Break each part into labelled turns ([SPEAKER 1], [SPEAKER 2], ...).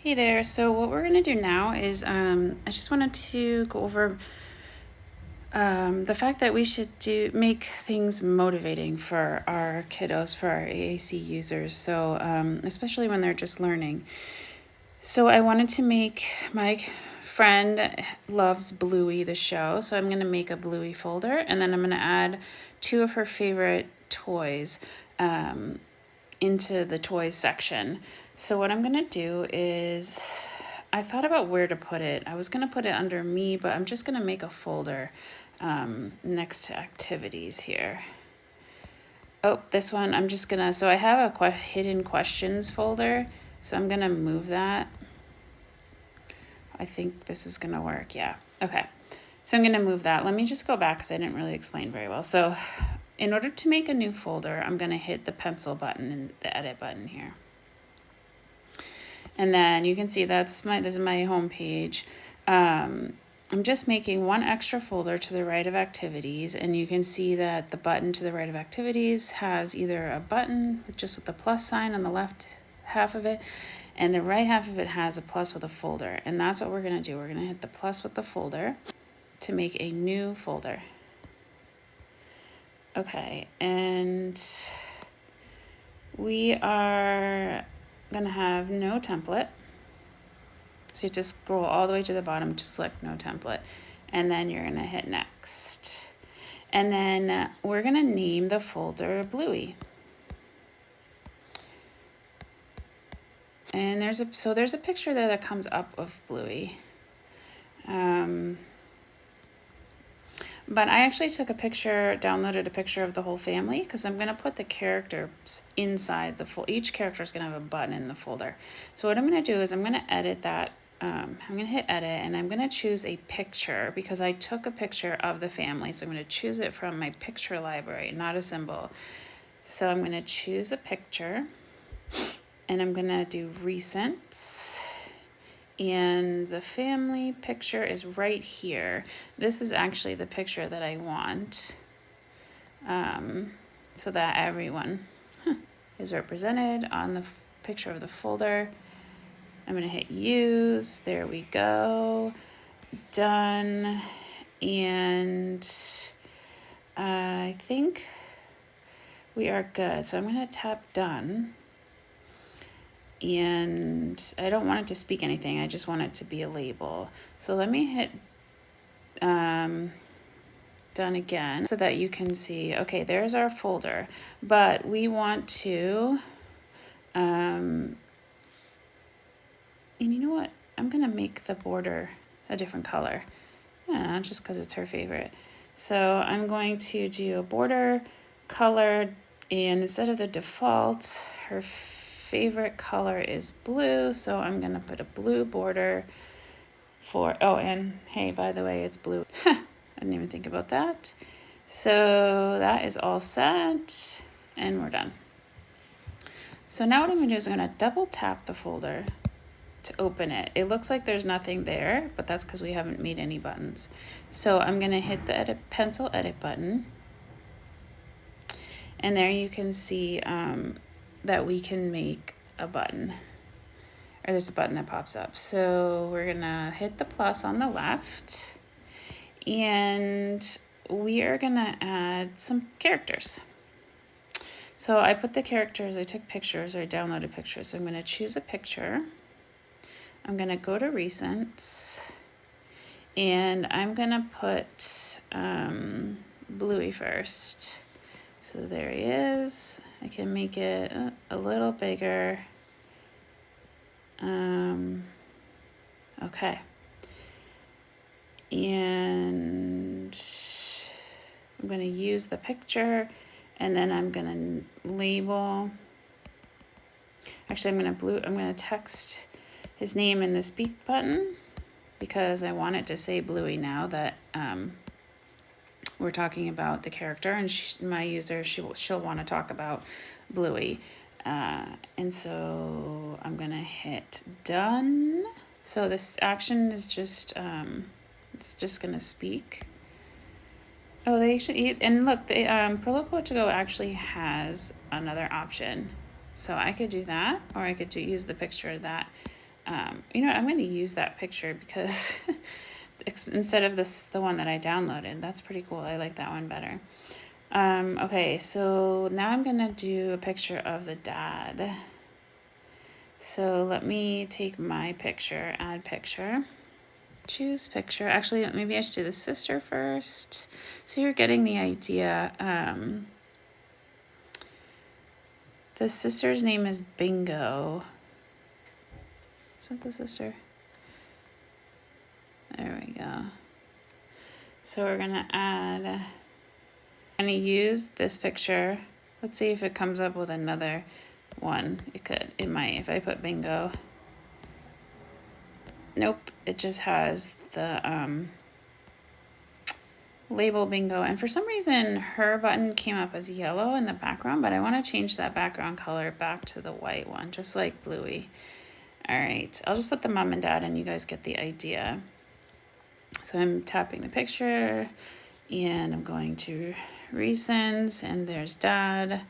[SPEAKER 1] Hey there, so what we're going to do now is I just wanted to go over the fact that we should make things motivating for our kiddos, for our AAC users, so especially when they're just learning. So I wanted to make, my friend loves Bluey the show, so I'm going to make a Bluey folder, and then I'm going to add 2 of her favorite toys into the toys section. So what I'm gonna do is, I thought about where to put it. I was gonna put it under me, but I'm just gonna make a folder next to activities here. Oh, this one, I'm just gonna, so I have a hidden questions folder, so I'm gonna move that. I think this is gonna work, yeah, okay. So I'm gonna move that. Let me just go back because I didn't really explain very well. So in order to make a new folder, I'm going to hit the pencil button and the edit button here. And then you can see this is my home page. I'm just making one extra folder to the right of activities, and you can see that the button to the right of activities has either a button just with the plus sign on the left half of it, and the right half of it has a plus with a folder. And that's what we're going to do. We're going to hit the plus with the folder to make a new folder. Okay, and we are gonna have no template. So you just scroll all the way to the bottom to select no template, and then you're gonna hit next. And then we're gonna name the folder Bluey. And there's a picture there that comes up of Bluey. But I actually took a picture, downloaded a picture of the whole family, because I'm going to put the characters inside the folder. Each character is going to have a button in the folder. So what I'm going to do is I'm going to edit that. I'm going to hit edit, and I'm going to choose a picture because I took a picture of the family. So I'm going to choose it from my picture library, not a symbol. So I'm going to choose a picture, and I'm going to do recent. And the family picture is right here. This is actually the picture that I want, so that everyone is represented on the picture of the folder. I'm gonna hit use, there we go, done, and I think we are good. So I'm gonna tap done. And I don't want it to speak anything. I just want it to be a label. So let me hit done again so that you can see, okay, there's our folder, but we want to, and you know what? I'm gonna make the border a different color. I don't know, just because it's her favorite. So I'm going to do a border color, and instead of the default, her favorite color is blue, so I'm gonna put a blue border for, oh, and hey, by the way, it's blue. I didn't even think about that. So that is all set, and we're done. So now what I'm gonna do is I'm gonna double tap the folder to open it. It looks like there's nothing there, but that's because we haven't made any buttons. So I'm gonna hit the pencil edit button, and there you can see that we can make a button, or there's a button that pops up. So we're gonna hit the plus on the left, and we are gonna add some characters. So I put the characters, I took pictures, or I downloaded pictures. So I'm gonna choose a picture. I'm gonna go to recent, and I'm gonna put Bluey first. So there he is. I can make it a little bigger. Okay. And I'm going to use the picture, and then I'm going to label. Actually, I'm going to text his name in the speak button because I want it to say Bluey now that we're talking about the character, and my user, she'll want to talk about Bluey. And so I'm gonna hit done. So this action is just, it's just gonna speak. Oh, they actually, and look, the Proloquo2Go actually has another option. So I could do that, or I could use the picture of that. you know what, I'm going to use that picture because instead of the one that I downloaded, that's pretty cool. I like that one better. Okay, so now I'm going to do a picture of the dad. So let me take my picture, add picture, choose picture. Actually, maybe I should do the sister first. So you're getting the idea. The sister's name is Bingo. Is that the sister? There we go. So we're gonna add, I'm gonna use this picture. Let's see if it comes up with another one. It might, if I put Bingo. Nope, it just has the label Bingo. And for some reason, her button came up as yellow in the background, but I wanna change that background color back to the white one, just like Bluey. All right, I'll just put the mom and dad and you guys get the idea. So I'm tapping the picture and I'm going to recents and there's dad.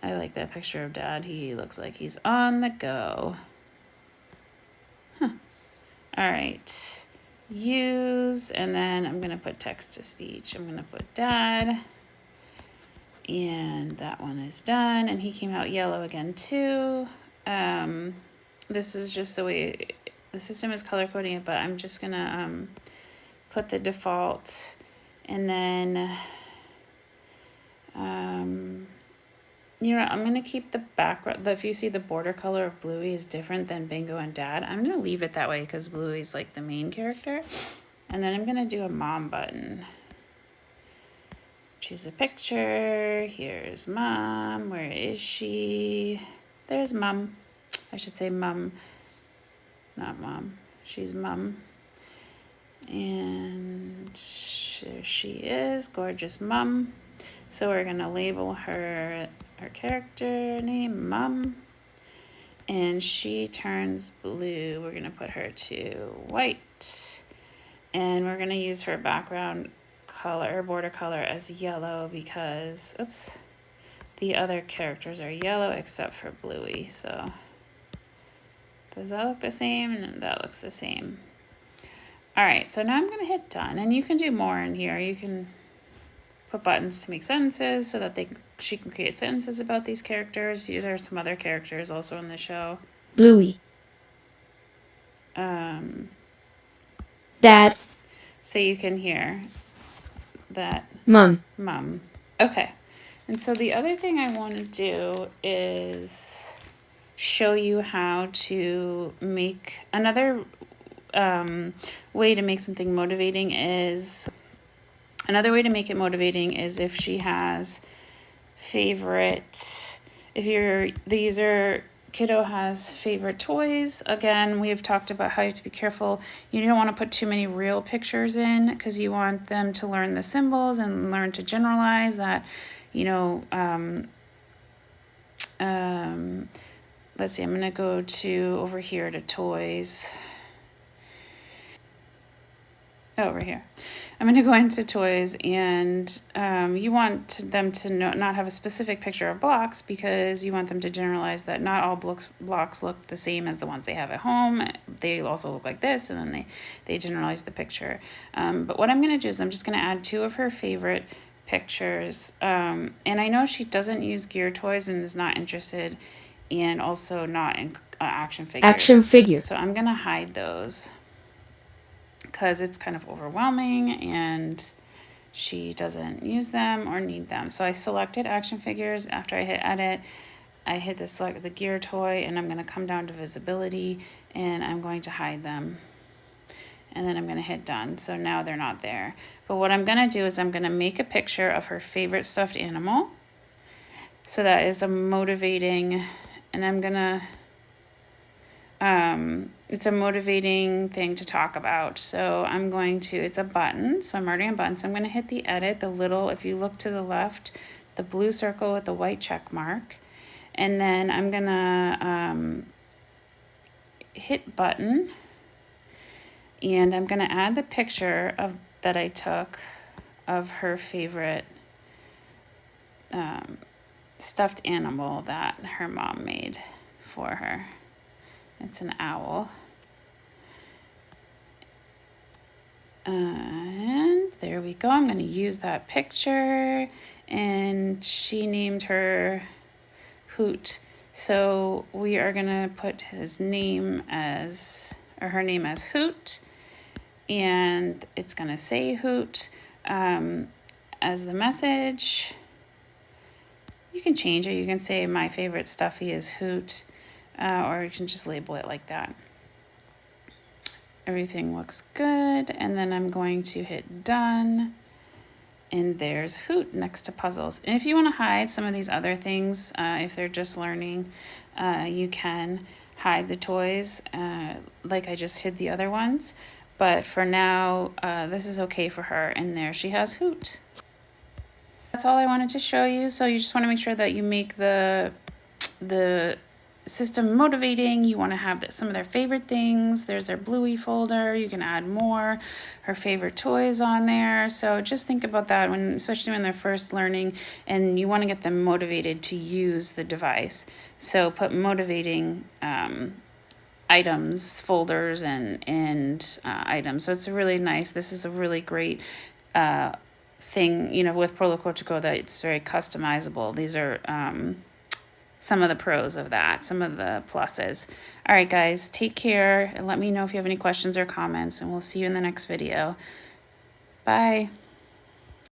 [SPEAKER 1] I like that picture of dad. He looks like he's on the go. Huh. All right, use, and then I'm gonna put text to speech. I'm gonna put dad, and that one is done, and he came out yellow again too. This is just the way the system is color coding it, but I'm just gonna put the default, and then you know, I'm gonna keep the background. If you see the border color of Bluey is different than Bingo and Dad, I'm gonna leave it that way because Bluey's like the main character. And then I'm gonna do a mom button. Choose a picture. Here's mom. Where is she? There's mom. I should say mom, not mom. She's mom. And there she is, gorgeous mom. So we're gonna label her character name, Mom, and she turns blue. We're gonna put her to white, and we're gonna use her background color, border color as yellow because, oops, the other characters are yellow except for Bluey. So does that look the same? And that looks the same. All right, so now I'm gonna hit done, and you can do more in here. You can put buttons to make sentences so that she can create sentences about these characters. There's some other characters also in the show.
[SPEAKER 2] Bluey. Dad.
[SPEAKER 1] So you can hear that.
[SPEAKER 2] Mom.
[SPEAKER 1] Mom. Okay. And so the other thing I want to do is show you how to make another way to make something motivating is Another way to make it motivating is if she has favorite, if the user kiddo has favorite toys. Again, we've talked about how you have to be careful. You don't want to put too many real pictures in because you want them to learn the symbols and learn to generalize that, you know, let's see, I'm going to go to over here to toys. Over here. I'm going to go into toys, and you want them to not have a specific picture of blocks because you want them to generalize that not all blocks look the same as the ones they have at home. They also look like this, and then they generalize the picture. But what I'm going to do is I'm just going to add 2 of her favorite pictures. And I know she doesn't use gear toys and is not interested, and also not in action figures.
[SPEAKER 2] Action figure.
[SPEAKER 1] So I'm going to hide those because it's kind of overwhelming and she doesn't use them or need them. So I selected action figures. After I hit edit, I hit select the gear toy, and I'm going to come down to visibility and I'm going to hide them. And then I'm going to hit done. So now they're not there. But what I'm going to do is I'm going to make a picture of her favorite stuffed animal. So that is a motivating, and I'm going to it's a motivating thing to talk about. So I'm going to, it's a button. So I'm already on button. So I'm going to hit the edit, the little, if you look to the left, the blue circle with the white check mark. And then I'm going to hit button. And I'm going to add the picture that I took of her favorite stuffed animal that her mom made for her. It's an owl. And there we go. I'm going to use that picture. And she named her Hoot. So we are going to put his name as, or her name as Hoot. And it's going to say Hoot as the message. You can change it. You can say my favorite stuffy is Hoot, or you can just label it like that. Everything looks good, and then I'm going to hit done, and there's Hoot next to puzzles. And if you want to hide some of these other things, if they're just learning, you can hide the toys like I just hid the other ones. But for now, this is okay for her, and there she has Hoot. That's all I wanted to show you. So you just want to make sure that you make the system motivating. You want to have some of their favorite things. There's their Bluey folder. You can add more, her favorite toys on there. So just think about that when, especially when they're first learning, and you want to get them motivated to use the device. So put motivating items, folders, and items. So it's really nice. This is a really great thing, you know, with Proloquo2Go, that it's very customizable. These are some of the pros of that, some of the pluses. All right, guys, take care and let me know if you have any questions or comments, and we'll see you in the next video. Bye.